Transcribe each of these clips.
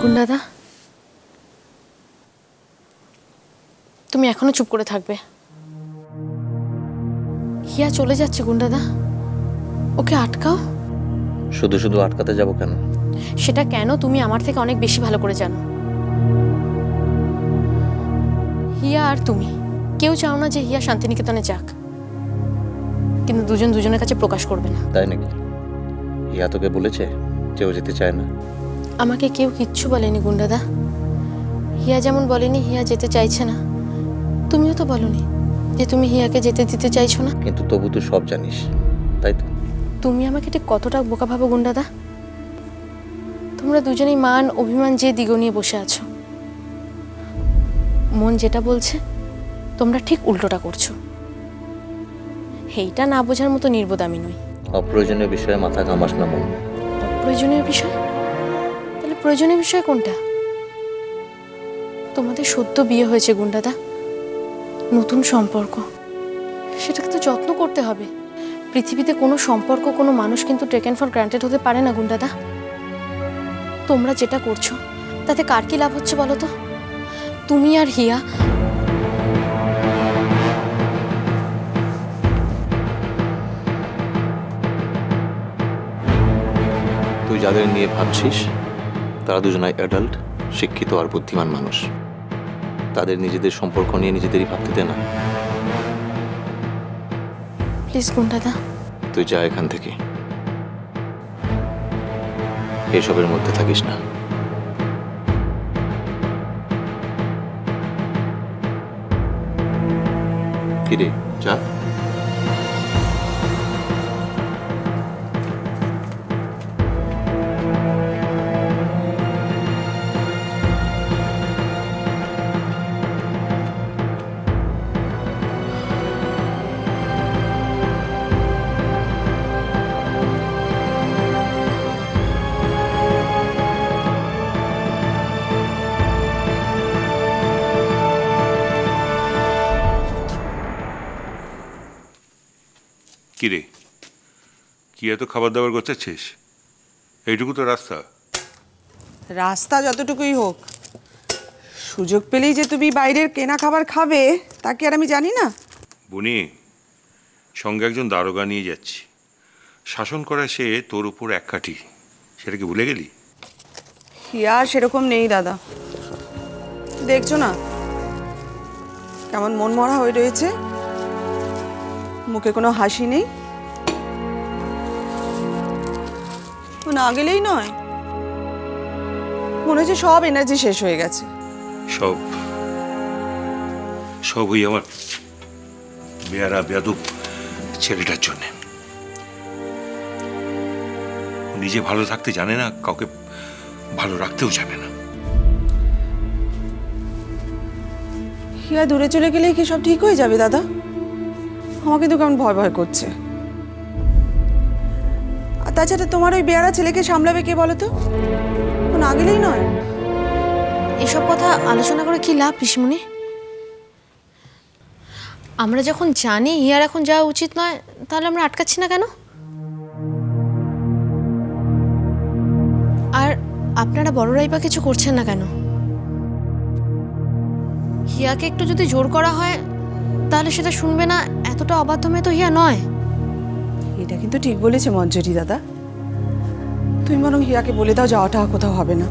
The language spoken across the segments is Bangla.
গুন্ডাদা, তুমি এখনো চুপ করে থাকবে? হিয়া চলে যাচ্ছে গুন্ডাদা, ওকে আটকাও। শুধু শুধু আটকাতে যাব কেন? সেটা কেন তুমি আমার থেকে অনেক বেশি ভালো করে জানো। হিয়া আর তুমি কেউ চাও না যে হিয়া শান্তিনিকেতনে যাক, কিন্তু দুজন দুজনের কাছে প্রকাশ করবে না। তাই নাকি? হিয়া তোকে বলেছে যে ও যেতে চায় না? আমাকে কেউ কিচ্ছু বলেনি গুন্ডাদা। হিয়া যেমন বলেনি হিয়া যেতে চাইছে না, তুমিও তো বলনি যে তুমি হিয়াকে যেতে দিতে চাইছো না। কিন্তু তবু তুই সব জানিস, তাই তো? তুমি আমাকে ঠিক কতটা বোকা ভাবো গুন্ডাদা? তোমরা দুজনেই মান অভিমান যে দিগ নিয়ে বসে আছো, মন যেটা বলছে তোমরা ঠিক উল্টোটা করছো। এইটা না বোঝার মতো নির্বোধ আমি নই। অপ্রয়োজনীয় বিষয়ে মাথা ঘামাস না মন। অপ্রয়োজনীয় বিষয়? তাহলে প্রয়োজনীয় বিষয় কোনটা? তোমাদের সদ্য বিয়ে হয়েছে গুন্ডাদা, নতুন সম্পর্ক, সেটাকে তো যত্ন করতে হবে। পৃথিবীতে কোনো সম্পর্ক কোনো মানুষ কিন্তু টেকেন ফর গ্রান্টেড হতে পারে না গুন্ডাদা। তোমরা যেটা করছো তাতে কার কি লাভ হচ্ছে বলো তো? তুমি আর হিয়া। তুই যাদের নিয়ে ভাবছিস তারা দুজনাই অ্যাডাল্ট, শিক্ষিত আর বুদ্ধিমান মানুষ। তাদের নিজেদের সম্পর্ক নিয়ে নিজেদেরই ভাবতে দে না। প্লিজ গুন্ডাদা, তুই যা এখান থেকে, এসবের মধ্যে থাকিস না। কিরে যা। কিরে, কি এত খাবার দাবার গোছাচ্ছিস? এইটুকু তো রাস্তা। রাস্তা যতটুকুই হোক, সুযোগ পেলেই যে তুমি বাইরের কেনা খাবার খাবে তা কি আর আমি জানি না? বুনি, সঙ্গে একজন দারোগা নিয়ে যাচ্ছি। শাসন করা সে তোর উপর এক কাঠি, সেটা কি ভুলে গেলি? হিয়া সেরকম নেই দাদা, দেখছো না কেমন মন মরা হয়ে রয়েছে, মুখে কোনো হাসি নেই। না গেলেই নয়, মনে হচ্ছে সব এনার্জি শেষ হয়ে গেছে। সব সব ওই আমার বেয়ারা বেয়াদব ছেলেটার জন্যে। নিজে ভালো থাকতে জানে না, কাউকে ভালো রাখতেও জানে না। হিয়া দূরে চলে গেলে কি সব ঠিক হয়ে যাবে দাদা? আমাকে তো কেমন ভয় ভয় করছে। আর তাছাড়া তোমার ওই বেয়ারা ছেলেকে সামলাবে কে বলো তো? না গেলেই নয়। এসব কথা আলোচনা করে কি লাভ পিসমুনি? আমরা যখন জানি হিয়ার এখন যাওয়া উচিত নয়, তাহলে আমরা আটকাচ্ছি না কেন? আর আপনারা বড়রাই বা কিছু করছেন না কেন? হিয়াকে একটু যদি জোর করা হয় তাহলে সেটা শুনবে না, এতটা অবাধ্য মেয়ে তো হিয়া নয়। এটা কিন্তু ঠিক বলেছে মঞ্জুরি দাদা, তুমি বরং হিয়াকে বলে দাও যাওয়াটা কোথাও হবে না।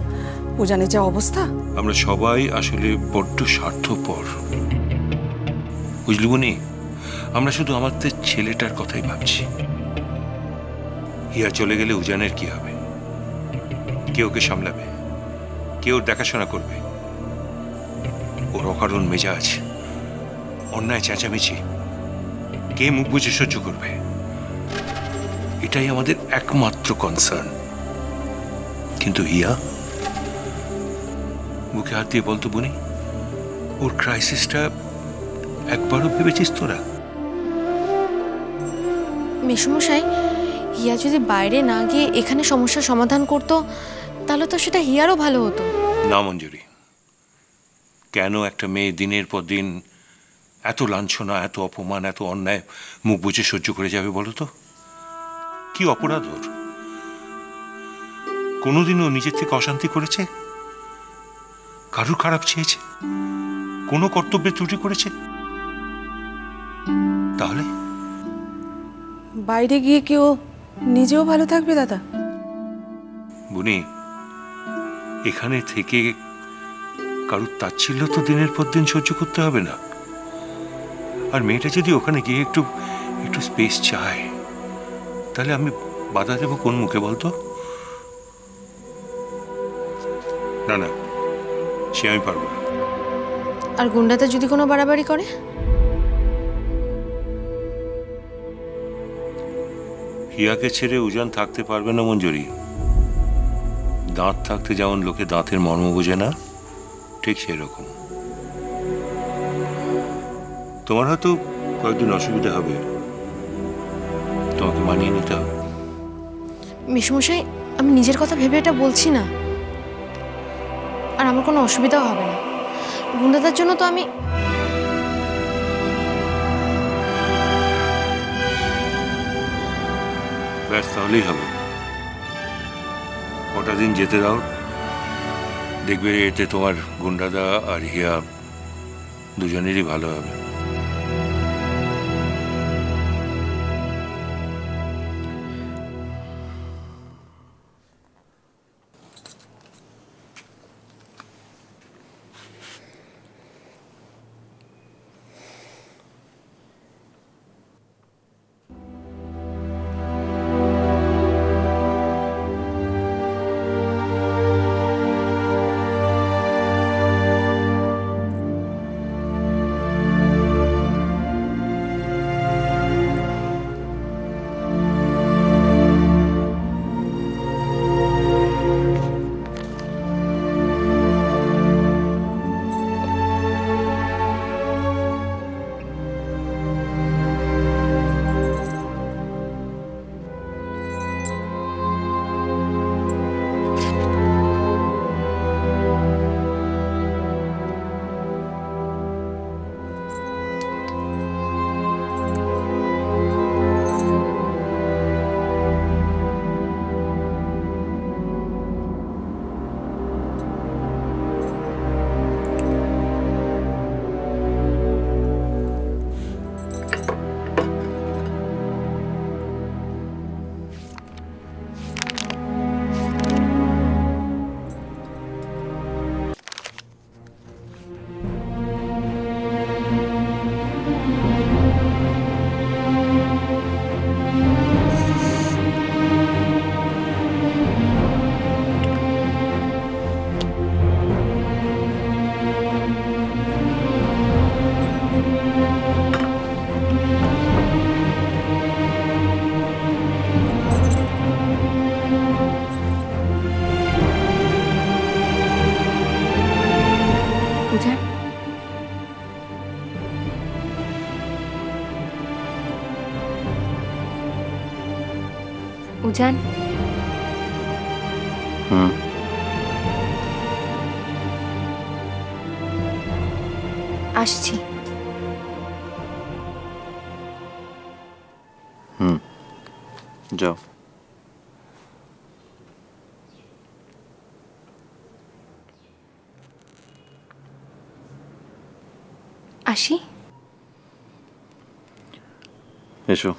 উজানের যা অবস্থা। আমরা সবাই আসলে বড্ড স্বার্থপর, বুঝলি বুনি? আমরা শুধু আমাদের ছেলেটার কথাই ভাবছি। হিয়া চলে গেলে উজানের কি হবে? কে ওকে সামলাবে? কে ওর দেখাশোনা করবে? ওর অকারণ মেজাজ, অন্যায় চেঁচামেচি কে মুখ বুঝে সহ্য করবে? এটাই আমাদের একমাত্র কনসার্ন। কিন্তু হিয়া, মুখে হাত দিয়ে বলতো বুনি, ওর ক্রাইসিসটা একবারও ভেবেছিস তোরা? মেসুমশাই, হিয়া যদি বাইরে না গিয়ে এখানে সমস্যার সমাধান করতো তাহলে তো সেটা হিয়ারও ভালো হতো। না মঞ্জুরি, কেন একটা মেয়ে দিনের পর দিন এত লাঞ্ছনা, এত অপমান, এত অন্যায় মুখ বুজে সহ্য করে যাবে বলো তো? কি অপরাধ ওর? কোনোদিনও নিজের থেকে অশান্তি করেছে? কারুর খারাপ চেয়েছে? কোনো কর্তব্যে ত্রুটি করেছে? তাহলে বাইরে গিয়ে কেউ নিজেও ভালো থাকবে দাদা? বুনি, এখানে থেকে কারুর তাচ্ছিল্য তো দিনের পর দিন সহ্য করতে হবে না। আর মেয়েটা যদি ওখানে গিয়ে একটু একটু স্পেস চায়, তাহলে আমি বাধা দেবো কোন মুখে বলতো? না না, সে আমি পারবো না। আর গুন্ডাটা যদি কোনো বাড়াবাড়ি করে? হিয়াকে ছেড়ে উজান থাকতে পারবে না মঞ্জুরি। দাঁত থাকতে যেমন লোকে দাঁতের মর্ম বোঝে না, ঠিক সেরকম তোমার হয়তো কয়েকদিন অসুবিধা হবে, তোমাকে মানিয়ে নিতে হবে। মেসুমশাই, আমি নিজের কথা ভেবে এটা বলছি না, আর আমার কোনো অসুবিধাও হবে না। গুন্ডাদার জন্য তো আমি ব্যাস, তাহলেই হবে। কটা দিন যেতে দাও, দেখবে এতে তোমার গুন্ডাদা আর হিয়া দুজনেরই ভালো হবে। উজান, আসছি। যাও। আসি। এসো।